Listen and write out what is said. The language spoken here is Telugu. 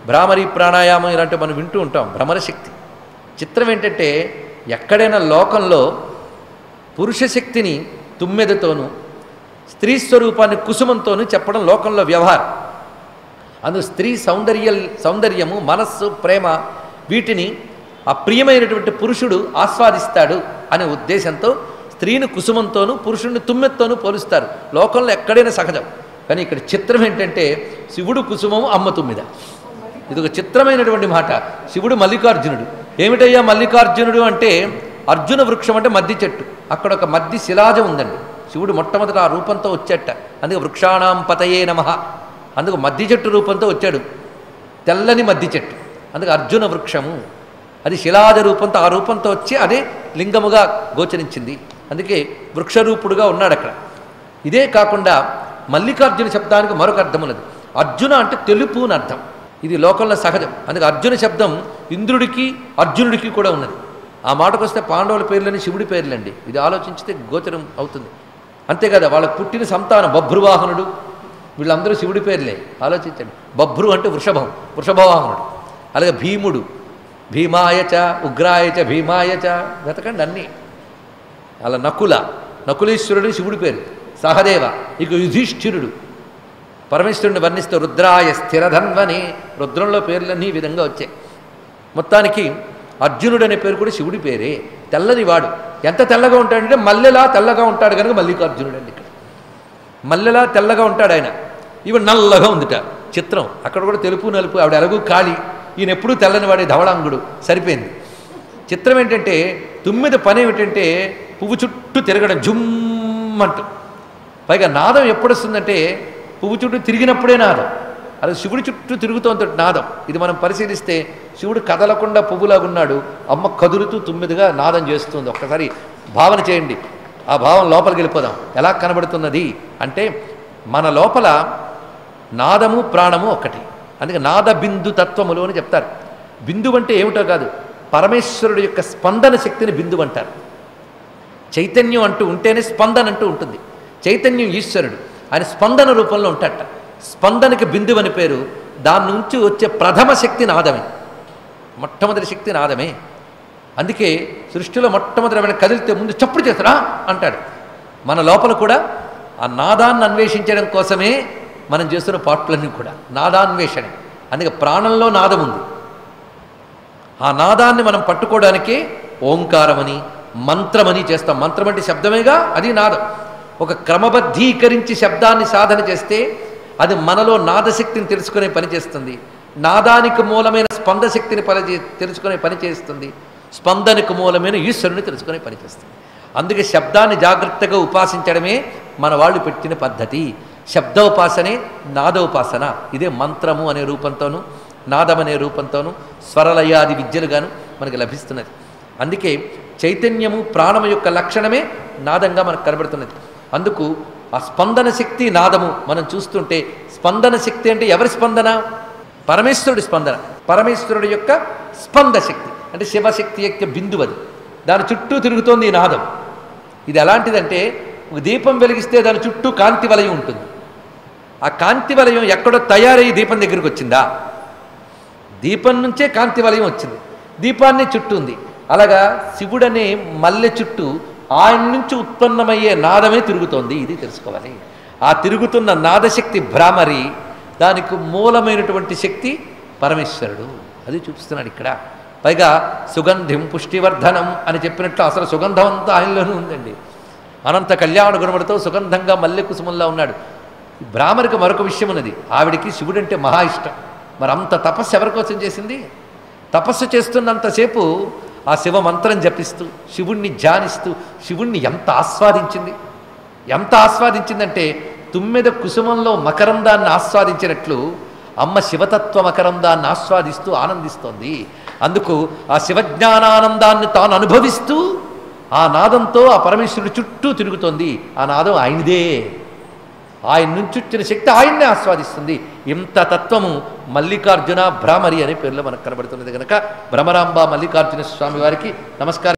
భ్రామరి ప్రాణాయామం ఇలాంటి మనం వింటూ ఉంటాం. భ్రమర శక్తి చిత్రం ఏంటంటే ఎక్కడైనా లోకంలో పురుష శక్తిని తుమ్మెదతోనూ స్త్రీ స్వరూపాన్ని కుసుమంతోనూ చెప్పడం లోకంలో వ్యవహారం. అందులో స్త్రీ సౌందర్యము, మనస్సు, ప్రేమ వీటిని ఆ ప్రియమైనటువంటి పురుషుడు ఆస్వాదిస్తాడు అనే ఉద్దేశంతో స్త్రీని కుసుమంతోనూ పురుషుడిని తుమ్మెదతోనూ పోలుస్తారు. లోకంలో ఎక్కడైనా సహజం. కానీ ఇక్కడ చిత్రం ఏంటంటే శివుడు కుసుమము, అమ్మ తుమ్మిద. ఇది ఒక చిత్రమైనటువంటి మాట. శివుడు మల్లికార్జునుడు. ఏమిటయ్యా మల్లికార్జునుడు అంటే అర్జున వృక్షం అంటే మద్ది చెట్టు. అక్కడ ఒక మద్ది శిలాజం ఉందండి. శివుడు మొట్టమొదట ఆ రూపంతో వచ్చేట. అందుకే వృక్షాణం పతయే నమః. అందుకు మద్ది చెట్టు రూపంతో వచ్చాడు. తెల్లని మద్ది చెట్టు, అందుకే అర్జున వృక్షము. అది శిలాజ రూపంతో ఆ రూపంతో వచ్చి అదే లింగముగా గోచరించింది. అందుకే వృక్షరూపుడుగా ఉన్నాడు అక్కడ. ఇదే కాకుండా మల్లికార్జున శబ్దానికి మరొక అర్థం ఉన్నది. అర్జున అంటే తెలుపు అని అర్థం. ఇది లోకంలో సహజం. అందుకే అర్జున శబ్దం ఇంద్రుడికి అర్జునుడికి కూడా ఉన్నది. ఆ మాటకు వస్తే పాండవుల పేర్లని శివుడి పేర్లండి. ఇది ఆలోచించితే గోచరం అవుతుంది. అంతేకాదా వాళ్ళకు పుట్టిన సంతానం బభ్రువాహనుడు, వీళ్ళందరూ శివుడి పేర్లే. ఆలోచించండి. బభ్రు అంటే వృషభం, వృషభవాహనుడు. అలాగే భీముడు, భీమాయచ, ఉగ్రాయచ, భీమాయచ, వెతకండి అన్నీ. అలా నకులేశ్వరుడు శివుడి పేరు. సహదేవ, ఇక యుధిష్ఠిరుడు పరమేశ్వరుని వర్ణిస్తూ రుద్రాయ స్థిరధన్వని, రుద్రంలో పేర్లన్నీ ఈ విధంగా వచ్చాయి. మొత్తానికి అర్జునుడు అనే పేరు కూడా శివుడి పేరే. తెల్లని వాడు. ఎంత తెల్లగా ఉంటాడంటే మల్లెలా తెల్లగా ఉంటాడు కనుక మల్లికార్జునుడు అండి. ఇక్కడ మల్లెలా తెల్లగా ఉంటాడు ఆయన. ఈవిడ నల్లగా ఉందిట. చిత్రం. అక్కడ కూడా తెలుపు నలుపు. ఆవిడ ఎలాగూ కాళి, ఈయన ఎప్పుడూ తెల్లని వాడే ధవళాంగుడు. సరిపోయింది. చిత్రం ఏంటంటే తుమ్మిద పని ఏమిటంటే పువ్వు చుట్టూ తిరగడం జుమ్మంటూ. పైగా నాదం ఎప్పుడు వస్తుందంటే పువ్వు చుట్టూ తిరిగినప్పుడే నాదం. అది శివుడి చుట్టూ తిరుగుతోంది నాదం. ఇది మనం పరిశీలిస్తే శివుడు కదలకుండా పువ్వులాగా ఉన్నాడు, అమ్మ కదులుతూ తుమ్మిదిగా నాదం చేస్తుంది. ఒక్కసారి భావన చేయండి. ఆ భావం లోపలికి వెళ్ళిపోదాం. ఎలా కనబడుతున్నది అంటే మన లోపల నాదము ప్రాణము ఒకటి. అందుకే నాద బిందు తత్వములు అని చెప్తారు. బిందువు అంటే ఏమిటో కాదు, పరమేశ్వరుడు యొక్క స్పందన శక్తిని బిందువు అంటారు. చైతన్యం అంటూ ఉంటేనే స్పందన అంటూ ఉంటుంది. చైతన్యం ఈశ్వరుడు, ఆయన స్పందన రూపంలో ఉంటాడట. స్పందనకి బిందువు అని పేరు. దాని నుంచి వచ్చే ప్రథమ శక్తి నాదమే. మొట్టమొదటి శక్తి నాదమే. అందుకే సృష్టిలో మొట్టమొదటి కదిలితే ముందు చప్పుడు చేస్తారా అంటాడు. మన లోపల కూడా ఆ నాదాన్ని అన్వేషించడం కోసమే మనం చేస్తున్న పాటలన్నీ కూడా నాదాన్వేషణ. అందుకే ప్రాణంలో నాదం ఉంది. ఆ నాదాన్ని మనం పట్టుకోవడానికే ఓంకారమని మంత్రమని చేస్తాం. మంత్రం అంటే శబ్దమేగా, అది నాదం. ఒక క్రమబద్ధీకరించి శబ్దాన్ని సాధన చేస్తే అది మనలో నాదశక్తిని తెలుసుకునే పని చేస్తుంది. నాదానికి మూలమైన స్పందశక్తిని తెలుసుకునే పని చేస్తుంది. స్పందనకు మూలమైన ఈశ్వరుని తెలుసుకునే పని చేస్తుంది. అందుకే శబ్దాన్ని జాగ్రత్తగా ఉపాసించడమే మన వాళ్ళు పెట్టిన పద్ధతి. శబ్దోపాసనే నాదోపాసన. ఇదే మంత్రము అనే రూపంతోనూ నాదం అనే రూపంతోనూ స్వరలయాది విద్యలుగాను మనకి లభిస్తున్నది. అందుకే చైతన్యము ప్రాణము యొక్క లక్షణమే నాదంగా మనకు కనబడుతున్నది. అందుకు ఆ స్పందన శక్తి నాదము మనం చూస్తుంటే, స్పందన శక్తి అంటే ఎవరి స్పందన? పరమేశ్వరుడి స్పందన. పరమేశ్వరుడి యొక్క స్పంద శక్తి అంటే శివశక్తి యొక్క బిందువు. అది దాని చుట్టూ తిరుగుతోంది ఈ నాదం. ఇది ఎలాంటిదంటే ఒక దీపం వెలిగిస్తే దాని చుట్టూ కాంతి వలయం ఉంటుంది. ఆ కాంతి వలయం ఎక్కడో తయారయ్యి దీపం దగ్గరికి వచ్చిందా? దీపం నుంచే కాంతి వలయం వచ్చింది. దీపాన్ని చుట్టూ ఉంది. అలాగా శివుడనే మల్లె చుట్టూ ఆయన నుంచి ఉత్పన్నమయ్యే నాదమే తిరుగుతోంది. ఇది తెలుసుకోవాలి. ఆ తిరుగుతున్న నాదశక్తి భ్రామరి, దానికి మూలమైనటువంటి శక్తి పరమేశ్వరుడు. అది చూపిస్తున్నాడు ఇక్కడ. పైగా సుగంధిం పుష్టివర్ధనం అని చెప్పినట్లు అసలు సుగంధం అంతా ఆయనలోనూ ఉందండి. అనంత కళ్యాణ గుణములతో సుగంధంగా మల్లె కుసుమంలా ఉన్నాడు. భ్రామరికి మరొక విషయం ఉన్నది. ఆవిడికి శివుడంటే మహా ఇష్టం. మరి అంత తపస్సు ఎవరి కోసం చేసింది? తపస్సు చేస్తున్నంతసేపు ఆ శివ మంత్రం జపిస్తూ శివుణ్ణి ధ్యానిస్తూ శివుణ్ణి ఎంత ఆస్వాదించిందంటే తుమ్మెద కుసుమంలో మకరందాన్ని ఆస్వాదించినట్లు అమ్మ శివతత్వ మకరందాన్ని ఆస్వాదిస్తూ ఆనందిస్తోంది. అందుకు ఆ శివజ్ఞానానందాన్ని తాను అనుభవిస్తూ ఆ నాదంతో ఆ పరమేశ్వరుడు చుట్టూ తిరుగుతోంది. ఆ నాదం ఆయనదే. ఆయన నుంచి వచ్చిన శక్తి ఆయన్నే ఆస్వాదిస్తుంది. ఇంత తత్వము మల్లికార్జున భ్రామరి అనే పేరులో మనకు కనబడుతున్నది కనుక భ్రమరాంబ మల్లికార్జున స్వామి వారికి నమస్కారం.